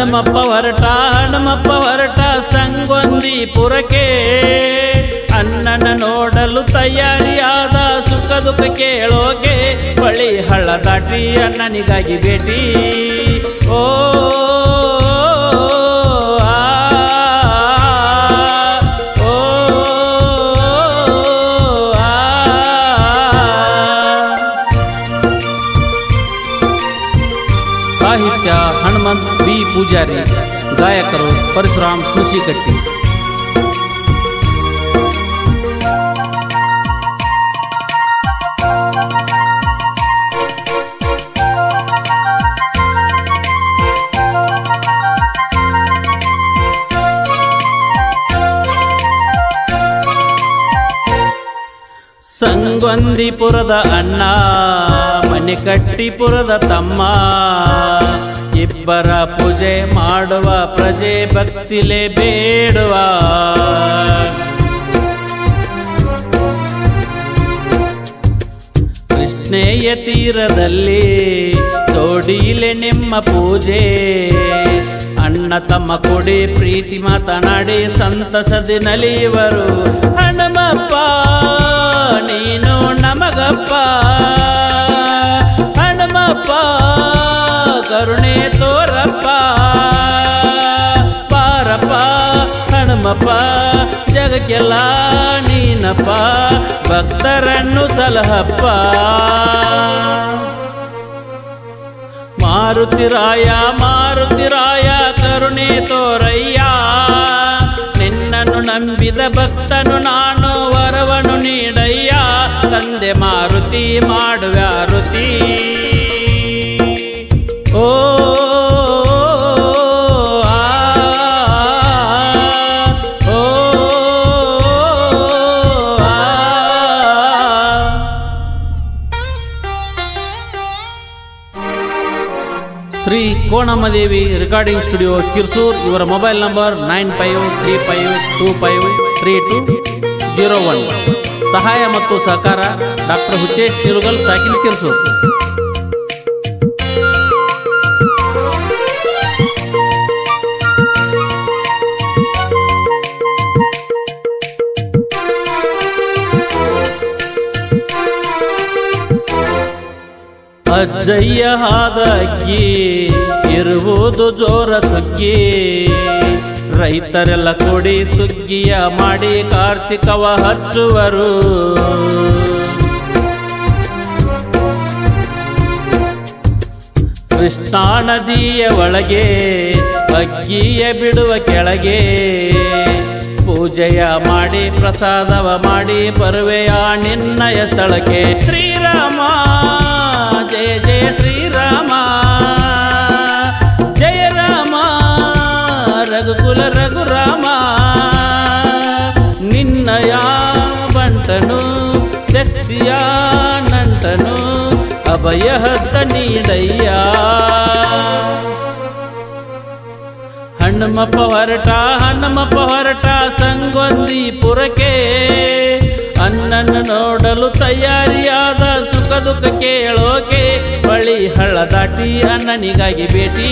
ಹನುಮಪ್ಪ ಹೊರಟ ಸಂಗೊಂದಿಪುರಕ್ಕೆ ಅಣ್ಣನ ನೋಡಲು ತಯಾರಿಯಾದ ಸುಖ ದುಃಖ ಕೇಳೋಕೆ ಬಳಿ ಹಳ್ಳ ದಾಟಿ ಅಣ್ಣನಿಗಾಗಿ ಭೇಟಿ. ಓ ಸಾಹಿತ್ಯ ಹನುಮಂತ್ ಬಿ ಪೂಜಾರಿ, ಗಾಯಕರು ಪರಶುರಾಮ್ ಹುಣಸಿಕಟ್ಟಿ. ಸಂಗೊಂದಿಪುರದ ಅಣ್ಣ ಮಣಿಕಟ್ಟಿಪುರದ ತಮ್ಮ, ಇಬ್ಬರ ಪೂಜೆ ಮಾಡುವ ಪ್ರಜೆ ಭಕ್ತಿಲೆ ಬೇಡುವ. ಕೃಷ್ಣೆಯ ತೀರದಲ್ಲಿ ತೋಡಿಲೆ ನಿಮ್ಮ ಪೂಜೆ, ಅಣ್ಣ ತಮ್ಮ ಕೊಡಿ ಪ್ರೀತಿ ಮಾತನಾಡಿ ಸಂತಸದಿ ನಲಿಯುವರು. ಹನುಮಪ್ಪ ನೀನು ನಮಗಪ್ಪ, ಹನುಮಪ್ಪ ಕರುಣೆ ತೋರಪ್ಪ, ಪಾರಪ್ಪ ಹನುಮಪ್ಪ ಜಗಕ್ಕೆಲ್ಲ ನೀನಪ್ಪ, ಭಕ್ತರನ್ನು ಸಲಹಪ್ಪ. ಮಾರುತಿರಾಯ ಕರುಣೆ ತೋರಯ್ಯ, ನಿನ್ನನ್ನು ನಂಬಿದ ಭಕ್ತನು ನಾನು ವರವನು ನೀಡಯ್ಯ. ತಂದೆ ಮಾರುತಿ ಮಾಡುವ್ಯಾರುತಿ. ಓ ಶ್ರೀ ಕೋಣಮ್ಮದೇವಿ ರೆಕಾರ್ಡಿಂಗ್ ಸ್ಟುಡಿಯೋ ಕಿರ್ಸೂರ್. ಇವರ ಮೊಬೈಲ್ ನಂಬರ್ 9535253201. ಸಹಾಯ ಮತ್ತು ಸಹಕಾರ ಡಾಕ್ಟರ್ ಹುಚ್ಚೇಶ್ ನಿರುಗಲ್, ಸಾಕಿನ್, ಕಿರ್ಸೂರ್. ಅಜ್ಜಯ್ಯ ಹಾದಗ್ಗಿ ಇರುವುದು ಜೋರ ಸುಗ್ಗಿ, ರೈತರೆಲ್ಲ ಕೂಡಿ ಸುಗ್ಗಿಯ ಮಾಡಿ ಕಾರ್ತಿಕವ ಹಚ್ಚುವರು. ಕೃಷ್ಣಾ ನದಿಯ ಒಳಗೆ ಅಗ್ಗಿಯ ಬಿಡುವ ಕೆಳಗೆ, ಪೂಜೆಯ ಮಾಡಿ ಪ್ರಸಾದವ ಮಾಡಿ ಬರುವೆಯ ನಿನ್ನಯ ಸ್ಥಳಕ್ಕೆ. ಶ್ರೀರಾಮ ಜಯ ಜಯ ಶ್ರೀರಾಮ, ಜಯ ರಾಮ ರಘುಕುಲ ರಘುರಾಮ. ನಿನ್ನಯ ಬಂಟನು ಶಕ್ತಿಯ ನಂಟನು, ಅಭಯ ಹಸ್ತ ನೀಡಯ್ಯ. ಹನುಮಪ್ಪ ಹೊರಟ ಸಂಗೊಂದಿಪುರಕ್ಕೆ, ಅಣ್ಣನ ನೋಡಲು ತಯಾರಿಯಾದ ಸುಖ ದುಃಖ ಕೇಳೋಕೆ ಬಳಿ ಹಳ್ಳ ದಾಟಿ ಅಣ್ಣನಿಗಾಗಿ ಭೇಟಿ.